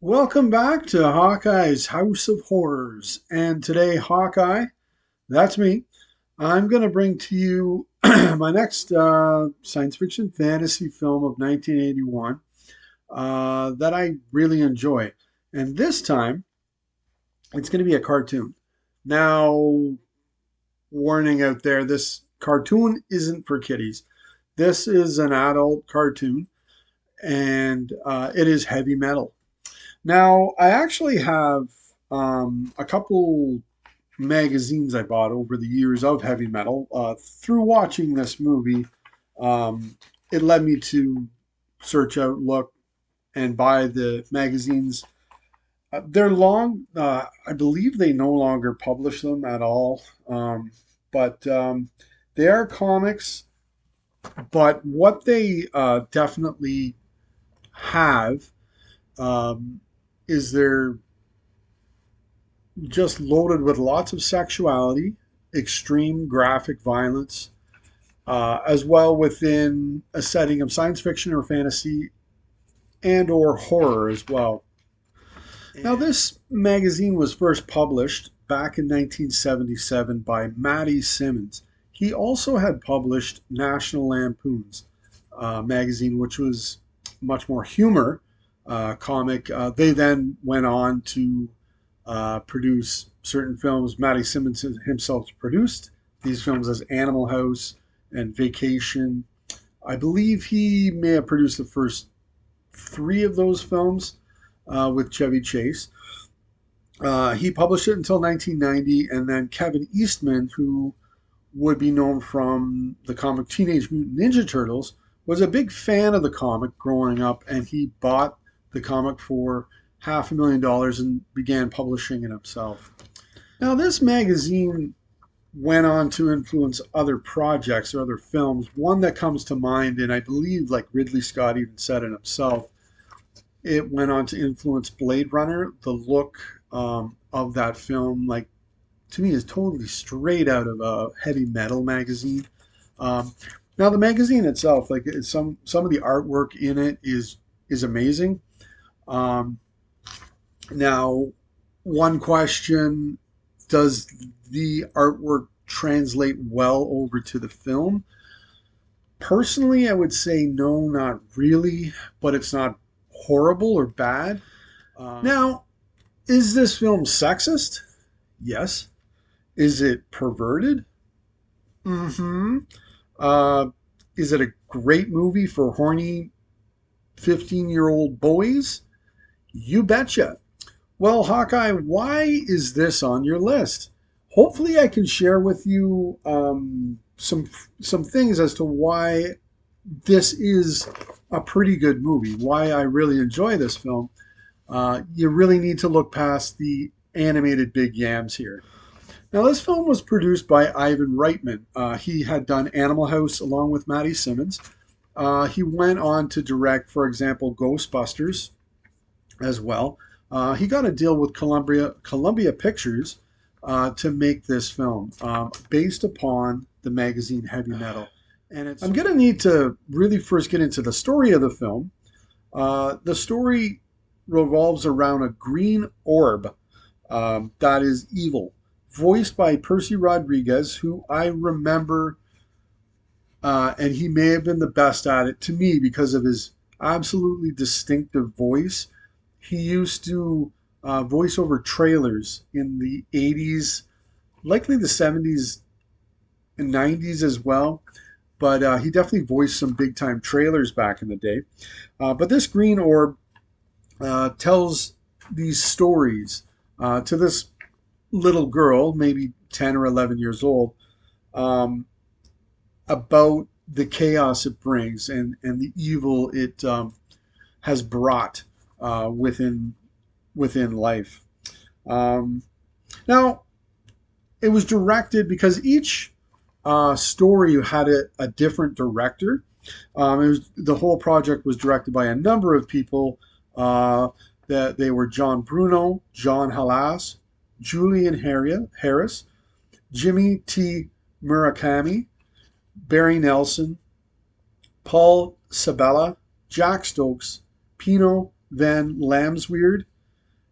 Welcome back to Hawkeye's House of Horrors. And today, Hawkeye, that's me, I'm going to bring to you my next science fiction fantasy film of 1981 that I really enjoy. And this time, it's going to be a cartoon. Now, warning out there, this cartoon isn't for kiddies. This is an adult cartoon, and it is heavy metal. Now, I actually have a couple magazines I bought over the years of heavy metal. Through watching this movie, it led me to search out, look, and buy the magazines. They're long. I believe they no longer publish them at all. But they are comics. But what they definitely have um, is they're just loaded with lots of sexuality, extreme graphic violence, as well within a setting of science fiction or fantasy and or horror as well. Now, this magazine was first published back in 1977 by Matty Simmons. He also had published National Lampoon's magazine, which was much more humor comic. They then went on to produce certain films. Matty Simmons himself produced these films as Animal House and Vacation. I believe he may have produced the first three of those films with Chevy Chase. He published it until 1990, and then Kevin Eastman, who would be known from the comic Teenage Mutant Ninja Turtles, was a big fan of the comic growing up, and he bought the comic for $500,000 and began publishing it himself. Now, this magazine went on to influence other projects or other films. One that comes to mind, and I believe like Ridley Scott even said it himself, it went on to influence Blade Runner. The look of that film, like to me, is totally straight out of a heavy metal magazine. Um, Now, the magazine itself, like some of the artwork in it is amazing. Um, Now, one question: does the artwork translate well over to the film? Personally, I would say no, not really, but it's not horrible or bad. Now, is this film sexist? Yes. Is it perverted? Mm-hmm. Uh, is it a great movie for horny 15-year-old boys? You betcha. Well, Hawkeye, why is this on your list? Hopefully, I can share with you some things as to why this is a pretty good movie. Why I really enjoy this film. You really need to look past the animated big yams here. Now, this film was produced by Ivan Reitman. He had done Animal House along with Matty Simmons. He went on to direct, for example, Ghostbusters as well. He got a deal with Columbia Pictures to make this film based upon the magazine Heavy Metal. I'm going to need to really first get into the story of the film. The story revolves around a green orb that is evil, voiced by Percy Rodriguez, who I remember, and he may have been the best at it to me because of his absolutely distinctive voice. He used to voice over trailers in the 80s, likely the 70s and 90s as well. But he definitely voiced some big time trailers back in the day. But this green orb tells these stories to this little girl, maybe 10 or 11 years old, um, about the chaos it brings and the evil it has brought within life. Um, Now, it was directed because each story had a different director. The whole project was directed by a number of people. Uh, that they were John Bruno, John Halas, Julian Harris, Jimmy T. Murakami, Barry Nelson, Paul Sabella, Jack Stokes, Pino Van Lamsweerd,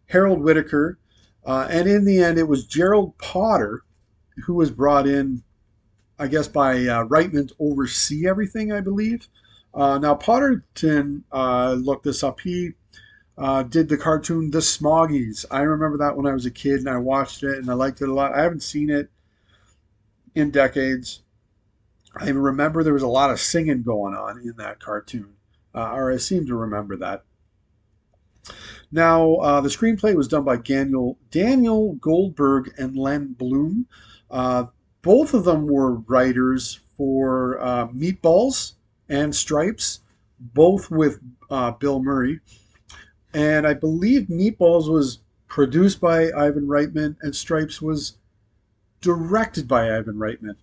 Harold Whitaker, and in the end, it was Gerald Potter who was brought in, I guess, by Reitman to oversee everything, I believe. Now, Potterton, looked this up. He did the cartoon The Smoggies. I remember that when I was a kid and I watched it and I liked it a lot. I haven't seen it in decades. I remember there was a lot of singing going on in that cartoon, or I seem to remember that. Now, the screenplay was done by Daniel Goldberg and Len Bloom. Uh, Both of them were writers for Meatballs and Stripes, both with Bill Murray. And I believe Meatballs was produced by Ivan Reitman, and Stripes was directed by Ivan Reitman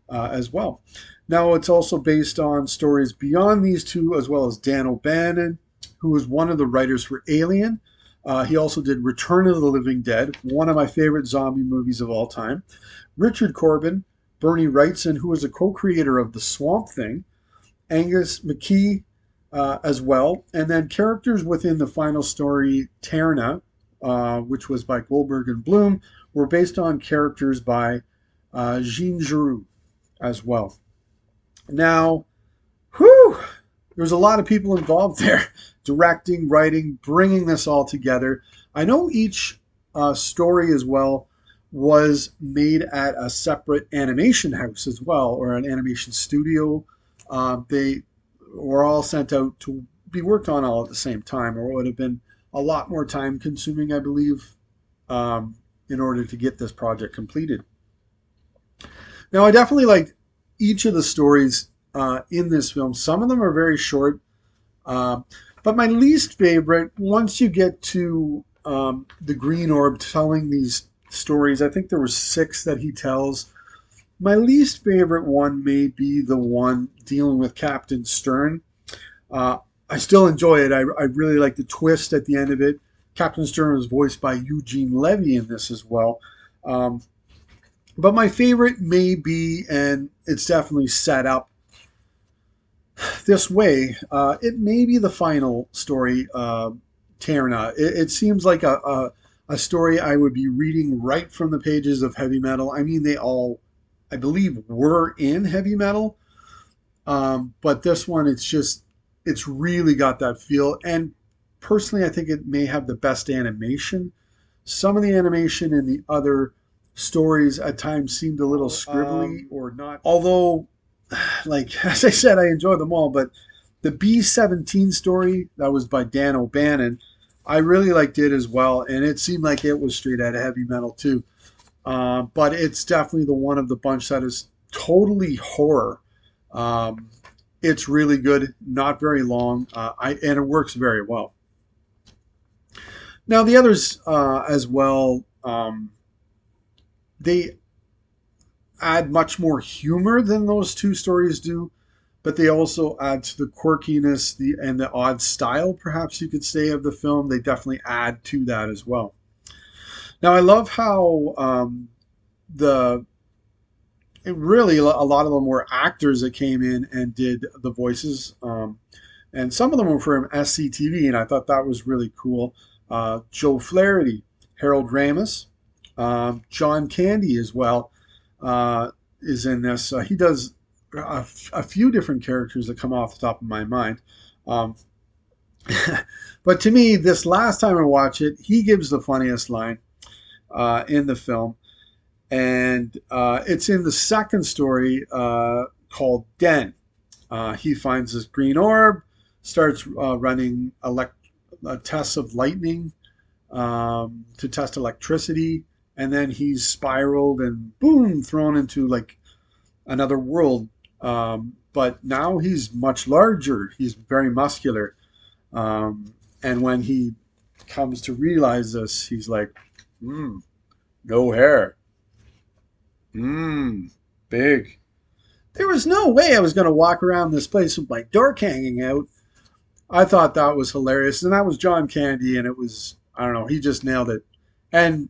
as well. Now, it's also based on stories beyond these two, as well as Dan O'Bannon, who was one of the writers for Alien. He also did Return of the Living Dead, one of my favorite zombie movies of all time. Richard Corbin, Bernie Wrightson, who was a co-creator of The Swamp Thing, Angus McKee as well, and then characters within the final story, Terna, which was by Goldberg and Bloom, were based on characters by Jean Giroux as well. Now, whew, there's a lot of people involved there, directing, writing, bringing this all together. I know each story as well was made at a separate animation house as well, or an animation studio. They were all sent out to be worked on all at the same time, or it would have been a lot more time consuming, I believe, in order to get this project completed. Now, I definitely liked each of the stories in this film. Some of them are very short, uh, but my least favorite, once you get to the Green Orb telling these stories, I think there were six that he tells. My least favorite one may be the one dealing with Captain Stern. I still enjoy it. I really like the twist at the end of it. Captain Stern was voiced by Eugene Levy in this as well. Um, but my favorite may be, and it's definitely set up this way, it may be the final story, Terna. It seems like a story I would be reading right from the pages of Heavy Metal. I mean, they all, I believe, were in Heavy Metal, but this one, it's really got that feel. And personally, I think it may have the best animation. Some of the animation in the other stories at times seemed a little scribbly or not. Although, like as I said, I enjoy them all, but the B-17 story that was by Dan O'Bannon, I really liked it as well, and it seemed like it was straight out of Heavy Metal too. But it's definitely the one of the bunch that is totally horror. Um, it's really good, not very long, and it works very well. Now the others as well, they add much more humor than those two stories do, but they also add to the quirkiness and the odd style, perhaps you could say, of the film. They definitely add to that as well. Now I love how the really a lot of them were actors that came in and did the voices, and some of them were from SCTV, and I thought that was really cool. Joe Flaherty, Harold Ramis, John Candy as well is in this. He does a few different characters that come off the top of my mind. Um, but to me, this last time I watch it, he gives the funniest line in the film. And it's in the second story called Den. He finds this green orb, starts running tests of lightning to test electricity, and then he's spiraled and boom, thrown into like another world. But now he's much larger. He's very muscular. And when he comes to realize this, he's like, no hair. Big. There was no way I was going to walk around this place with my dork hanging out. I thought that was hilarious. And that was John Candy, and it was, I don't know, he just nailed it. And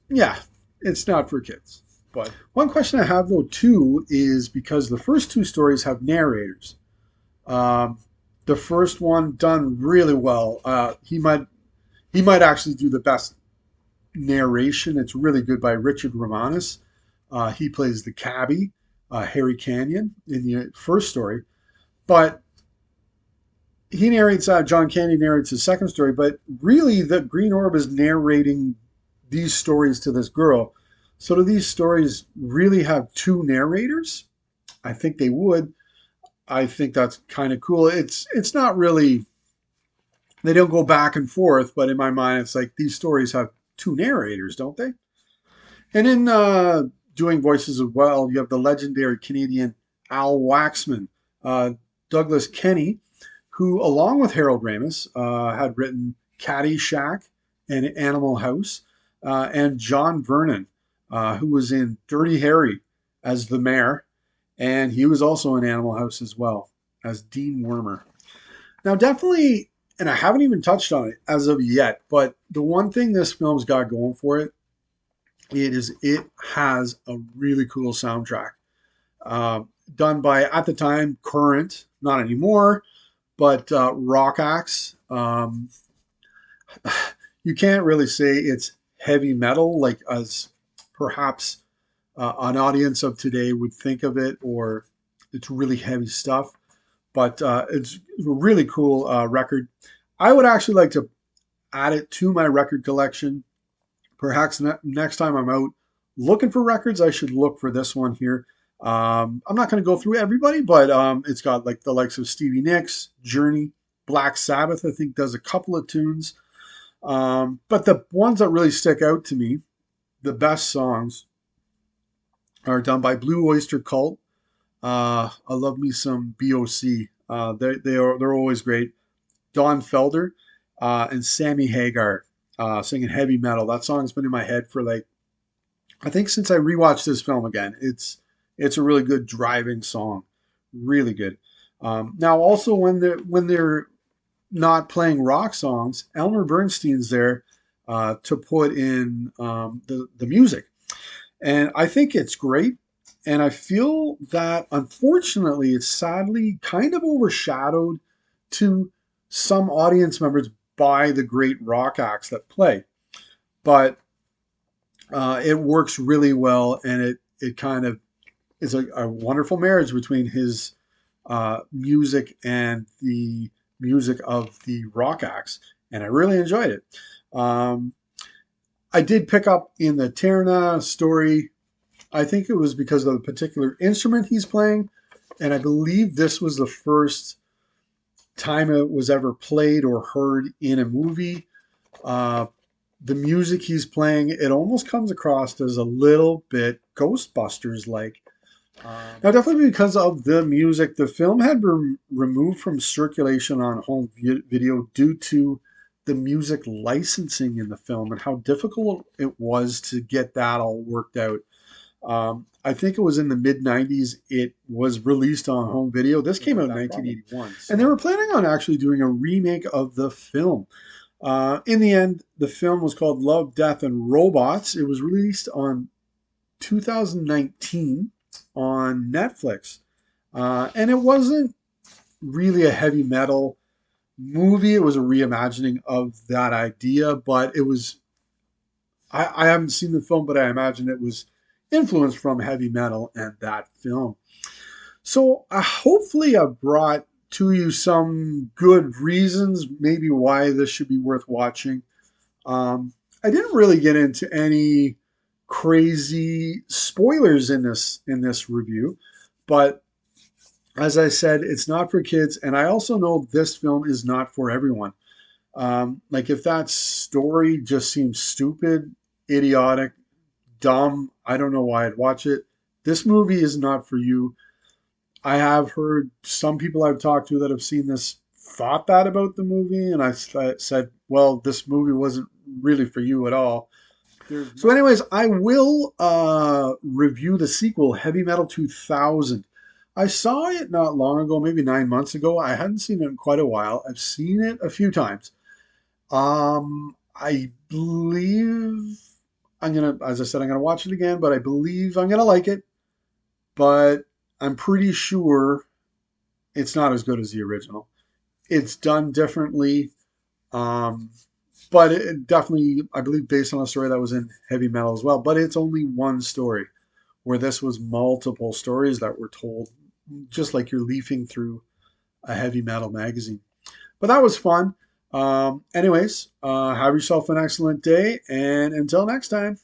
yeah, it's not for kids. But one question I have, though, too, is because the first two stories have narrators. Um, the first one done really well. He might He might actually do the best narration. It's really good by Richard Romanus. He plays the cabbie, Harry Canyon, in the first story. But he narrates, John Candy narrates his second story, but really the Green Orb is narrating these stories to this girl. So do these stories really have two narrators? I think they would. I think that's kind of cool. It's not really, they don't go back and forth, but in my mind it's like these stories have two narrators, don't they? And in doing voices as well, you have the legendary Canadian Al Waxman, uh, Douglas Kenny, who, along with Harold Ramis, had written Caddyshack and Animal House, and John Vernon, who was in Dirty Harry as the mayor, and he was also in Animal House as well as Dean Wormer. Now, definitely, and I haven't even touched on it as of yet, but the one thing this film's got going for it, it has a really cool soundtrack, uh, done by at the time current, not anymore, but Rock Axe. You can't really say it's heavy metal like as perhaps an audience of today would think of it, or it's really heavy stuff. But it's a really cool record. I would actually like to add it to my record collection. Perhaps next time I'm out looking for records, I should look for this one here. I'm not going to go through everybody, but it's got like the likes of Stevie Nicks, Journey, Black Sabbath, I think does a couple of tunes. But the ones that really stick out to me, the best songs, are done by Blue Oyster Cult. I love me some BOC. They're always great. Don Felder and Sammy Hagar singing heavy metal. That song's been in my head for like I think since I rewatched this film again. It's a really good driving song, really good. Now also when they're not playing rock songs, Elmer Bernstein's there to put in the music, and I think it's great. And I feel that unfortunately it's sadly kind of overshadowed to some audience members by the great rock acts that play. But it works really well, and it kind of is a wonderful marriage between his music and the music of the rock acts, and I really enjoyed it. Um, I did pick up in the Terna story. I think it was because of the particular instrument he's playing, and I believe this was the first time it was ever played or heard in a movie. Uh, the music he's playing, it almost comes across as a little bit Ghostbusters like. Now, definitely because of the music, the film had been removed from circulation on home video due to the music licensing in the film and how difficult it was to get that all worked out. I think it was in the mid 90s, it was released on home video. This came out in 1981. And they were planning on actually doing a remake of the film. In the end, the film was called Love, Death, and Robots. It was released on 2019 on Netflix. And it wasn't really a heavy metal movie. It was a reimagining of that idea, but it was, I haven't seen the film, but I imagine it was influenced from heavy metal and that film. So hopefully I brought to you some good reasons, maybe why this should be worth watching. I didn't really get into any crazy spoilers in this review, but as I said, it's not for kids, and I also know this film is not for everyone. Like if that story just seems stupid, idiotic, dumb, I don't know why I'd watch it. This movie is not for you. I have heard some people I've talked to that have seen this thought that about the movie, and I said, well, this movie wasn't really for you at all. So, anyways, I will review the sequel, Heavy Metal 2000. I saw it not long ago, maybe 9 months ago. I hadn't seen it in quite a while. I've seen it a few times. I believe as I said, I'm gonna watch it again, but I believe I'm gonna like it. But I'm pretty sure it's not as good as the original. It's done differently. Um, but it definitely, I believe, based on a story that was in Heavy Metal as well. But it's only one story, where this was multiple stories that were told, just like you're leafing through a Heavy Metal magazine. But that was fun. Anyways, have yourself an excellent day, and until next time.